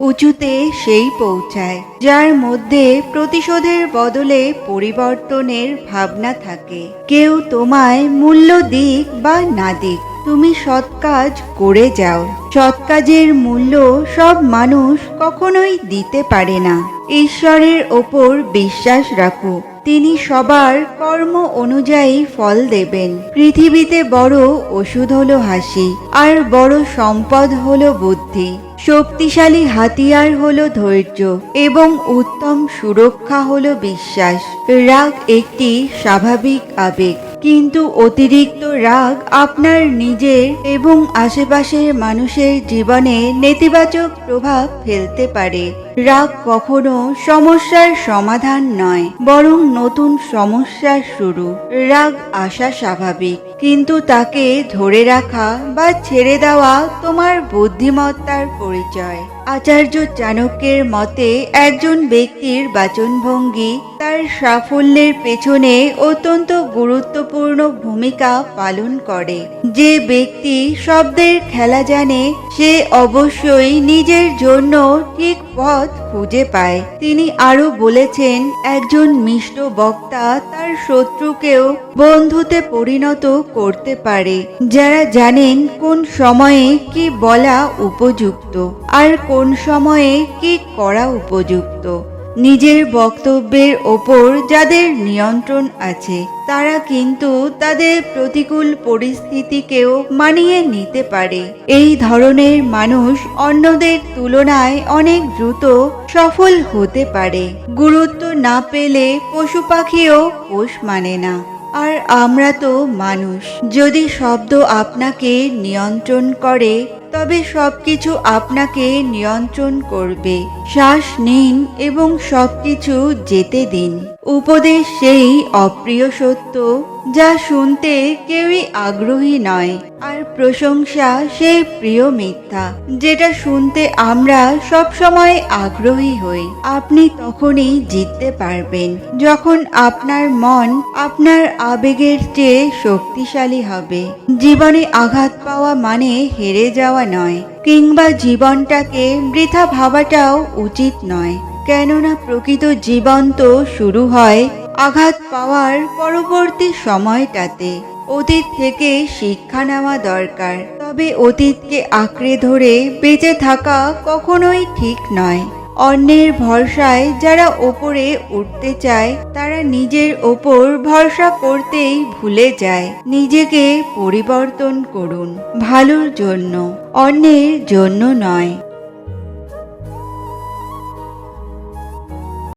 উঁচুতে সেই পৌঁছায় যার মধ্যে প্রতিশোধের বদলে পরিবর্তনের ভাবনা থাকে। কেউ তোমায় মূল্য দিক বা না দিক, তুমি সৎ কাজ করে যাও। সৎ কাজের মূল্য সব মানুষ কখনোই দিতে পারে না। ঈশ্বরের ওপর বিশ্বাস রাখো, তিনি সবার কর্ম অনুযায়ী ফল দেবেন। পৃথিবীতে বড় ওষুধ হলো হাসি, আর বড় সম্পদ হলো বুদ্ধি। শক্তিশালী হাতিয়ার হলো ধৈর্য, এবং উত্তম সুরক্ষা হলো বিশ্বাস। রাগ একটি স্বাভাবিক আবেগ, কিন্তু অতিরিক্ত রাগ আপনার নিজের এবং আশেপাশের মানুষের জীবনে নেতিবাচক প্রভাব ফেলতে পারে। রাগ কখনো সমস্যার সমাধান নয়, বরং নতুন সমস্যার শুরু। রাগ আসা স্বাভাবিক, কিন্তু তাকে ধরে রাখা বা ছেড়ে দেওয়া তোমার বুদ্ধিমত্তার পরিচয়। আচার্য চাণক্যের মতে একজন ব্যক্তির বাচনভঙ্গি তার সাফল্যের পেছনে অত্যন্ত গুরুত্বপূর্ণ ভূমিকা পালন করে। যে ব্যক্তি শব্দের খেলা জানে সে অবশ্যই নিজের জন্য ঠিক পথ খুঁজে পায়। তিনি আরো বলেছেন, একজন মিষ্ট বক্তা তার শত্রুকেও বন্ধুতে পরিণত করতে পারে। যারা জানেন কোন সময়ে কি বলা উপযুক্ত আর কোন সময়ে কি করা উপযুক্ত। নিজের বক্তব্যের ওপর যাদের নিয়ন্ত্রণ আছে তারা কিন্তু তাদের প্রতিকূল পরিস্থিতিকেও মানিয়ে নিতে পারে। এই ধরনের মানুষ অন্যদের তুলনায় অনেক দ্রুত সফল হতে পারে। গুরুত্ব না পেলে পশু পাখিও পোষ মানে না, আর আমরা তো মানুষ। যদি শব্দ আপনাকে নিয়ন্ত্রণ করে তবে সবকিছু আপনাকে নিয়ন্ত্রণ করবে। শ্বাস নিন এবং সবকিছু যেতে দিন। উপদেশ সেই অপ্রিয় সত্য যা শুনতে কেউই আগ্রহী নয়, আর প্রশংসা সেই প্রিয় মিথ্যা যেটা শুনতে আমরা সবসময় আগ্রহী হই। আপনি তখনই জিততে পারবেন যখন আপনার মন আপনার আবেগের চেয়ে শক্তিশালী হবে। জীবনে আঘাত পাওয়া মানে হেরে যাওয়া নয়, কিংবা জীবনটাকে বৃথা ভাবাটাও উচিত নয়। কেননা প্রকৃত জীবন তো শুরু হয় আঘাত পাওয়ার পরবর্তী সময়টাতে। অতীত থেকে শিক্ষা নেওয়া দরকার, তবে অতীতকে আঁকড়ে ধরে বেঁচে থাকা কখনোই ঠিক নয়। অন্যের ভরসায় যারা ওপরে উঠতে চায় তারা নিজের ওপর ভরসা করতেই ভুলে যায়। নিজেকে পরিবর্তন করুন, ভালোর জন্য, অন্যের জন্য নয়।